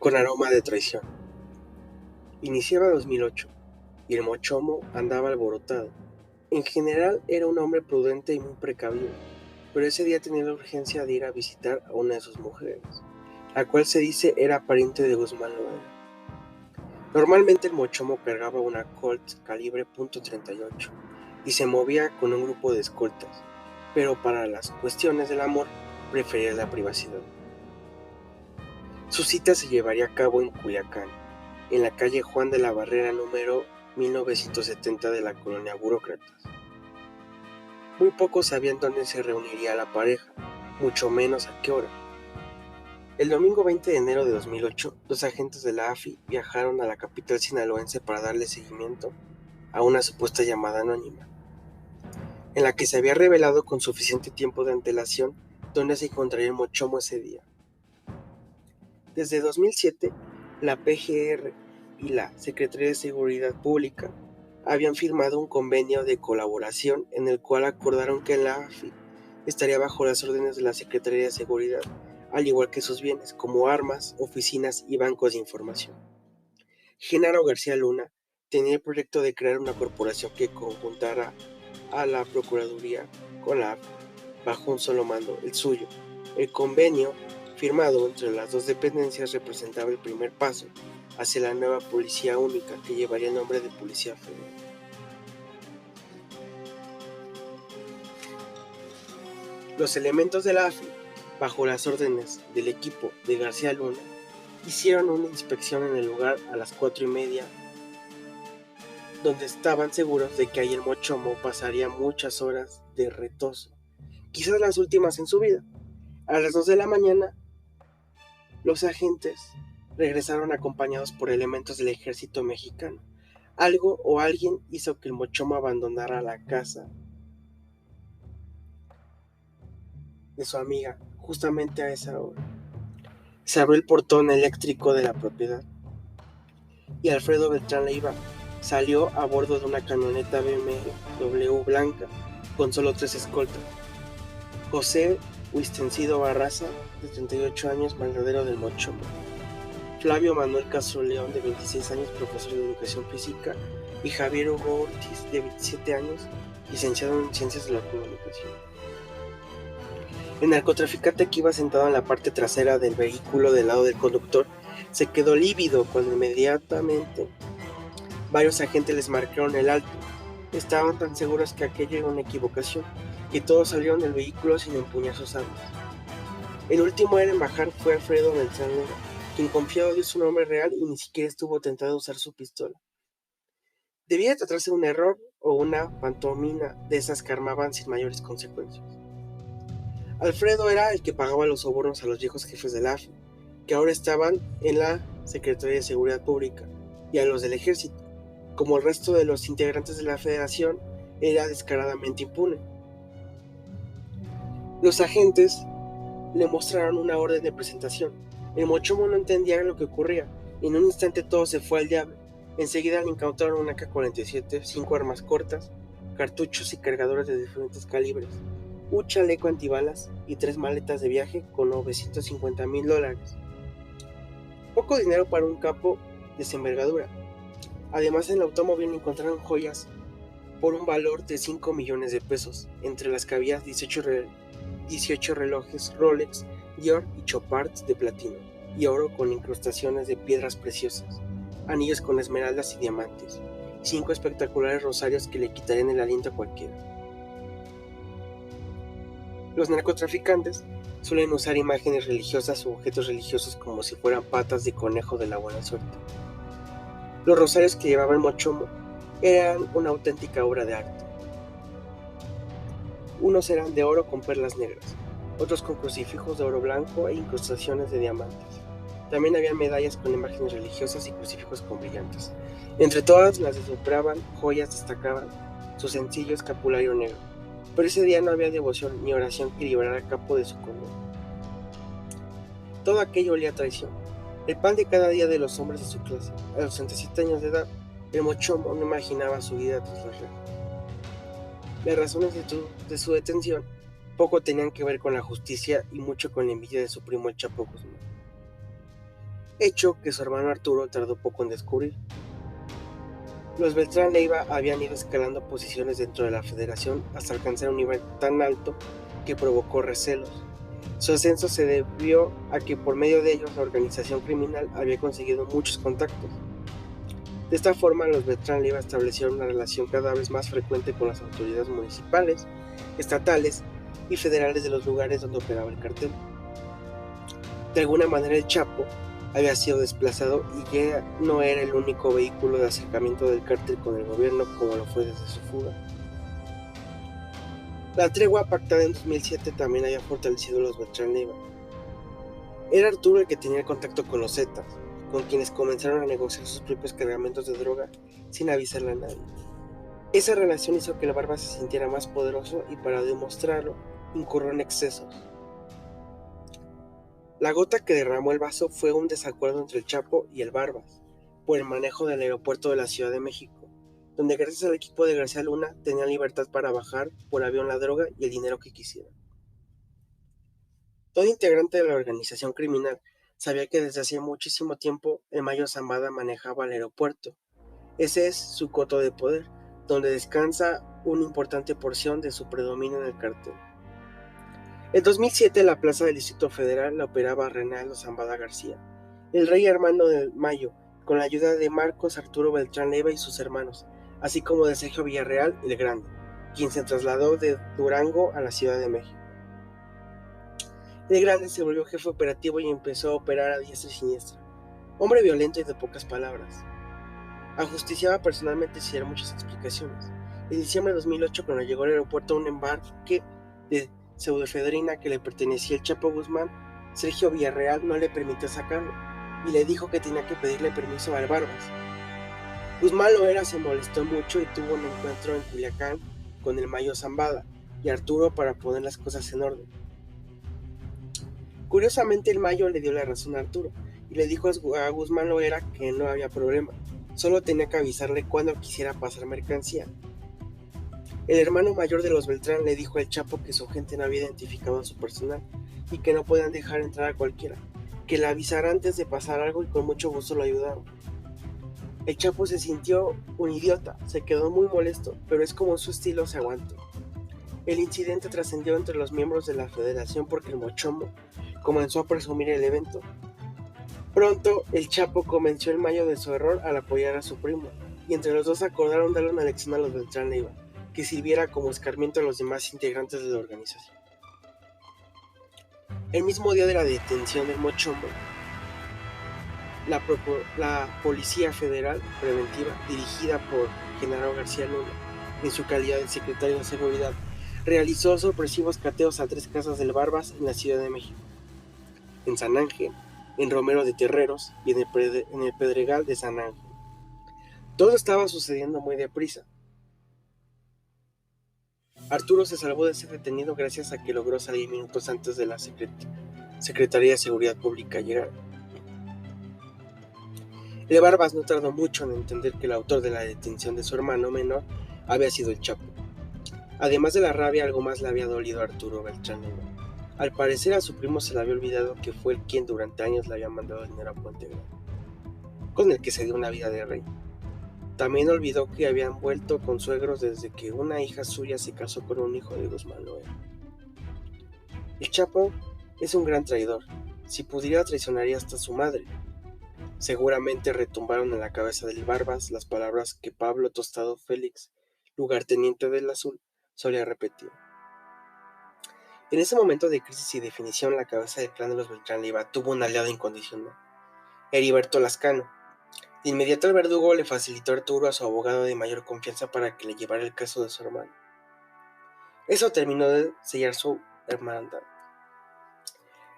con aroma de traición. Iniciaba 2008 y el Mochomo andaba alborotado. En general era un hombre prudente y muy precavido, pero ese día tenía la urgencia de ir a visitar a una de sus mujeres, la cual se dice era pariente de Guzmán Loera. Normalmente el Mochomo cargaba una Colt calibre .38 y se movía con un grupo de escoltas, pero para las cuestiones del amor prefería la privacidad. Su cita se llevaría a cabo en Culiacán, en la calle Juan de la Barrera número 1970 de la colonia Burócratas. Muy pocos sabían dónde se reuniría la pareja, mucho menos a qué hora. El domingo 20 de enero de 2008, dos agentes de la AFI viajaron a la capital sinaloense para darle seguimiento a una supuesta llamada anónima, en la que se había revelado con suficiente tiempo de antelación dónde se encontraría el Mochomo ese día. Desde 2007, la PGR y la Secretaría de Seguridad Pública habían firmado un convenio de colaboración en el cual acordaron que la AFI estaría bajo las órdenes de la Secretaría de Seguridad, al igual que sus bienes, como armas, oficinas y bancos de información. Genaro García Luna tenía el proyecto de crear una corporación que conjuntara a la Procuraduría con la AFI bajo un solo mando, el suyo. El convenio firmado entre las dos dependencias representaba el primer paso hacia la nueva policía única que llevaría el nombre de Policía Federal. Los elementos de la AFI, bajo las órdenes del equipo de García Luna, hicieron una inspección en el lugar a las 4:30, donde estaban seguros de que ahí el Mochomo pasaría muchas horas de retozo, quizás las últimas en su vida. A las 2 de la mañana, los agentes regresaron acompañados por elementos del ejército mexicano. Algo o alguien hizo que el Mochomo abandonara la casa de su amiga justamente a esa hora. Se abrió el portón eléctrico de la propiedad y Alfredo Beltrán Leiva salió a bordo de una camioneta BMW blanca con solo 3 escoltas. José Huistencido Barraza, de 38 años, mandadero del Mochomo. Flavio Manuel Castro León, de 26 años, profesor de educación física, y Javier Hugo Ortiz, de 27 años, licenciado en ciencias de la comunicación. El narcotraficante, que iba sentado en la parte trasera del vehículo del lado del conductor, se quedó lívido cuando inmediatamente varios agentes les marcaron el alto. Estaban tan seguros que aquello era una equivocación, que todos salieron del vehículo sin empuñar sus armas. El último en bajar fue Alfredo Beltrán Leiva, quien confiado dio su nombre real y ni siquiera estuvo tentado a usar su pistola. Debía tratarse de un error o una pantomima de esas que armaban sin mayores consecuencias. Alfredo era el que pagaba los sobornos a los viejos jefes del AFI, que ahora estaban en la Secretaría de Seguridad Pública, y a los del ejército. Como el resto de los integrantes de la federación, era descaradamente impune. Los agentes le mostraron una orden de presentación. El Mochomo no entendía lo que ocurría. En un instante todo se fue al diablo. Enseguida le incautaron una AK-47, 5 armas cortas, cartuchos y cargadores de diferentes calibres, un chaleco antibalas y 3 maletas de viaje con $950,000. Poco dinero para un capo de esa envergadura. Además, en el automóvil encontraron joyas por un valor de 5 millones de pesos, entre las que había 18 relojes Rolex, Dior y Chopard de platino y oro con incrustaciones de piedras preciosas, anillos con esmeraldas y diamantes, 5 espectaculares rosarios que le quitarían el aliento a cualquiera. Los narcotraficantes suelen usar imágenes religiosas o objetos religiosos como si fueran patas de conejo de la buena suerte. Los rosarios que llevaba el Mochomo eran una auténtica obra de arte. Unos eran de oro con perlas negras, otros con crucifijos de oro blanco e incrustaciones de diamantes. También había medallas con imágenes religiosas y crucifijos con brillantes. Entre todas las deslumbraban joyas destacaban su sencillo escapulario negro. Pero ese día no había devoción ni oración que librara a capo de su condena. Todo aquello olía a traición. El pan de cada día de los hombres de su clase. A los 37 años de edad, el Mochomo no imaginaba su vida tras las rejas. Las razones de su detención poco tenían que ver con la justicia y mucho con la envidia de su primo el Chapo Guzmán. hecho que su hermano Arturo tardó poco en descubrir. Los Beltrán Leiva habían ido escalando posiciones dentro de la federación hasta alcanzar un nivel tan alto que provocó recelos. Su ascenso se debió a que por medio de ellos la organización criminal había conseguido muchos contactos. De esta forma, los Beltrán Leiva establecieron una relación cada vez más frecuente con las autoridades municipales, estatales y federales de los lugares donde operaba el cartel. De alguna manera el Chapo había sido desplazado y ya no era el único vehículo de acercamiento del cártel con el gobierno como lo fue desde su fuga. La tregua pactada en 2007 también había fortalecido a los Beltrán Leiva. Era Arturo el que tenía el contacto con los Zetas, con quienes comenzaron a negociar sus propios cargamentos de droga sin avisarle a nadie. Esa relación hizo que el Barbas se sintiera más poderoso y para demostrarlo, incurrió en excesos. La gota que derramó el vaso fue un desacuerdo entre el Chapo y el Barbas por el manejo del aeropuerto de la Ciudad de México, donde gracias al equipo de García Luna tenían libertad para bajar por avión la droga y el dinero que quisieran. Todo integrante de la organización criminal sabía que desde hacía muchísimo tiempo el Mayo Zambada manejaba el aeropuerto. Ese es su coto de poder, donde descansa una importante porción de su predominio en el cartel. En 2007 la plaza del Distrito Federal la operaba Reinaldo Zambada García, el rey hermano del Mayo, con la ayuda de Marcos Arturo Beltrán Leiva y sus hermanos, así como de Sergio Villarreal el Grande, quien se trasladó de Durango a la Ciudad de México. El Grande se volvió jefe operativo y empezó a operar a diestra y siniestra. Hombre violento y de pocas palabras. Ajusticiaba personalmente sin dar muchas explicaciones. En diciembre de 2008, cuando llegó al aeropuerto un embarque de pseudoefedrina que le pertenecía al Chapo Guzmán, Sergio Villarreal no le permitió sacarlo y le dijo que tenía que pedirle permiso al Barbas. Guzmán Loera se molestó mucho y tuvo un encuentro en Culiacán con el Mayo Zambada y Arturo para poner las cosas en orden. Curiosamente, el Mayo le dio la razón a Arturo y le dijo a Guzmán Loera que no había problema, solo tenía que avisarle cuando quisiera pasar mercancía. El hermano mayor de los Beltrán le dijo al Chapo que su gente no había identificado a su personal y que no podían dejar entrar a cualquiera, que le avisara antes de pasar algo y con mucho gusto lo ayudaron. El Chapo se sintió un idiota, se quedó muy molesto, pero es como su estilo, se aguantó. El incidente trascendió entre los miembros de la federación porque el Mochombo comenzó a presumir el evento. Pronto, el Chapo convenció al Mayo de su error al apoyar a su primo, y entre los dos acordaron darle una lección a los Beltrán Leiva, que sirviera como escarmiento a los demás integrantes de la organización. El mismo día de la detención del Mochombo, la Policía Federal Preventiva, dirigida por Genaro García Luna, en su calidad de secretario de Seguridad, realizó sorpresivos cateos a 3 casas del Barbas en la Ciudad de México, en San Ángel, en Romero de Terreros y en el Pedregal de San Ángel. Todo estaba sucediendo muy deprisa. Arturo se salvó de ser detenido gracias a que logró salir minutos antes de la Secretaría de Seguridad Pública llegar. El Barbas no tardó mucho en entender que el autor de la detención de su hermano menor había sido el Chapo. Además de la rabia, algo más le había dolido a Arturo Beltrán Leiva. Al parecer a su primo se le había olvidado que fue él quien durante años le había mandado dinero a Puente Grande, con el que se dio una vida de rey. También olvidó que habían vuelto consuegros desde que una hija suya se casó con un hijo de Guzmán Loera. El Chapo es un gran traidor. Si pudiera, traicionaría hasta a su madre. Seguramente retumbaron en la cabeza del Barbas las palabras que Pablo Tostado Félix, lugarteniente del Azul, solía repetir. En ese momento de crisis y definición, la cabeza del clan de los Beltrán Leiva tuvo un aliado incondicional, Heriberto Lascano. De inmediato el verdugo le facilitó a Arturo a su abogado de mayor confianza para que le llevara el caso de su hermano. Eso terminó de sellar su hermandad.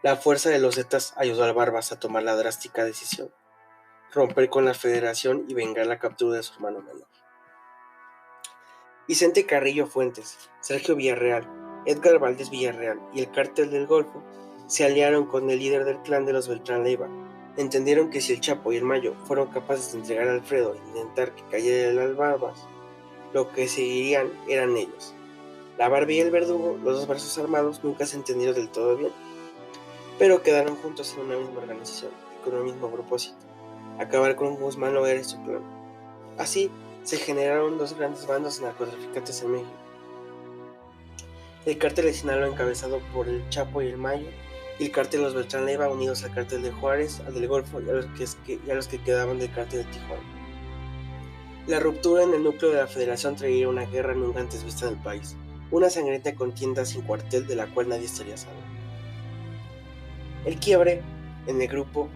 La fuerza de los Zetas ayudó al Barbas a tomar la drástica decisión: romper con la federación y vengar la captura de su hermano menor. Vicente Carrillo Fuentes, Sergio Villarreal, Edgar Valdés Villarreal y el Cártel del Golfo se aliaron con el líder del clan de los Beltrán Leiva. Entendieron que si el Chapo y el Mayo fueron capaces de entregar a Alfredo e intentar que cayera el Barbas, lo que seguirían eran ellos. La Barbie y el verdugo, los dos brazos armados, nunca se entendieron del todo bien. pero quedaron juntos en una misma organización y con un mismo propósito: acabar con Guzmán Loera y su clan. Así se generaron dos grandes bandos de narcotraficantes en México: el cártel de Sinaloa, encabezado por el Chapo y el Mayo, y el cártel de los Beltrán Leiva, unidos al cártel de Juárez, al del Golfo y a los que quedaban del cártel de Tijuana. La ruptura en el núcleo de la Federación traería una guerra nunca antes vista en el país, una sangrienta contienda sin cuartel de la cual nadie estaría salvo. El quiebre en el grupo,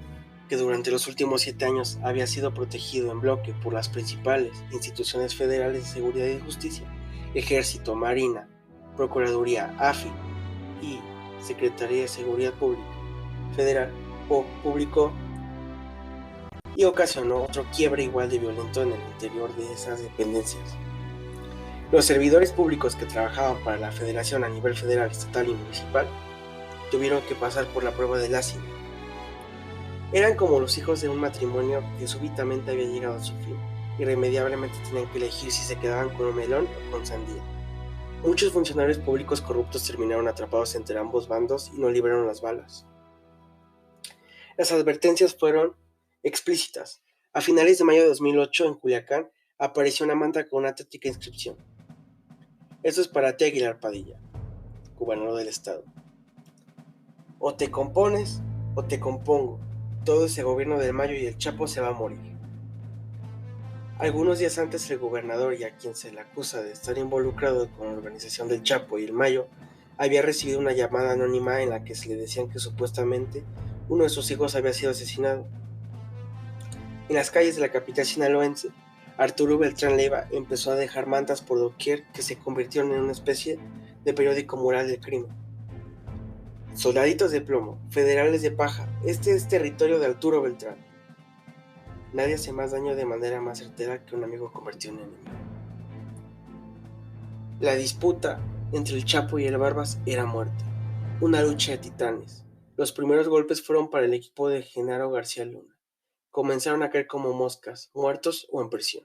que durante los últimos 7 años había sido protegido en bloque por las principales instituciones federales de seguridad y justicia, Ejército, Marina, Procuraduría, AFI y Secretaría de Seguridad Pública Federal, publicó y ocasionó otro quiebre igual de violento en el interior de esas dependencias. Los servidores públicos que trabajaban para la Federación a nivel federal, estatal y municipal tuvieron que pasar por la prueba del ácido. Eran como los hijos de un matrimonio que súbitamente había llegado a su fin. Irremediablemente tenían que elegir si se quedaban con un melón o con sandía. Muchos funcionarios públicos corruptos terminaron atrapados entre ambos bandos y no libraron las balas. Las advertencias fueron explícitas. A finales de mayo de 2008, en Culiacán, apareció una manta con una tétrica inscripción: "Esto es para ti, Aguilar Padilla, gobernador del estado. O te compones o te compongo. Todo ese gobierno del Mayo y el Chapo se va a morir". Algunos días antes, el gobernador, y a quien se le acusa de estar involucrado con la organización del Chapo y el Mayo, había recibido una llamada anónima en la que se le decían que supuestamente uno de sus hijos había sido asesinado. En las calles de la capital sinaloense, Arturo Beltrán Leiva empezó a dejar mantas por doquier que se convirtieron en una especie de periódico mural del crimen. Soldaditos de plomo, federales de paja, este es territorio de Arturo Beltrán. Nadie hace más daño de manera más certera que un amigo convertido en enemigo. La disputa entre el Chapo y el Barbas era muerte, una lucha de titanes. Los primeros golpes fueron para el equipo de Genaro García Luna. Comenzaron a caer como moscas, muertos o en prisión.